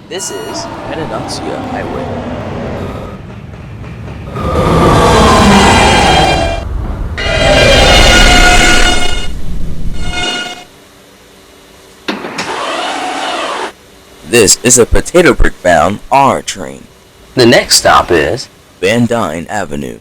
This is Petadoxia Highway. This is a potato brick bound R train. The next stop is Van Dyne Avenue.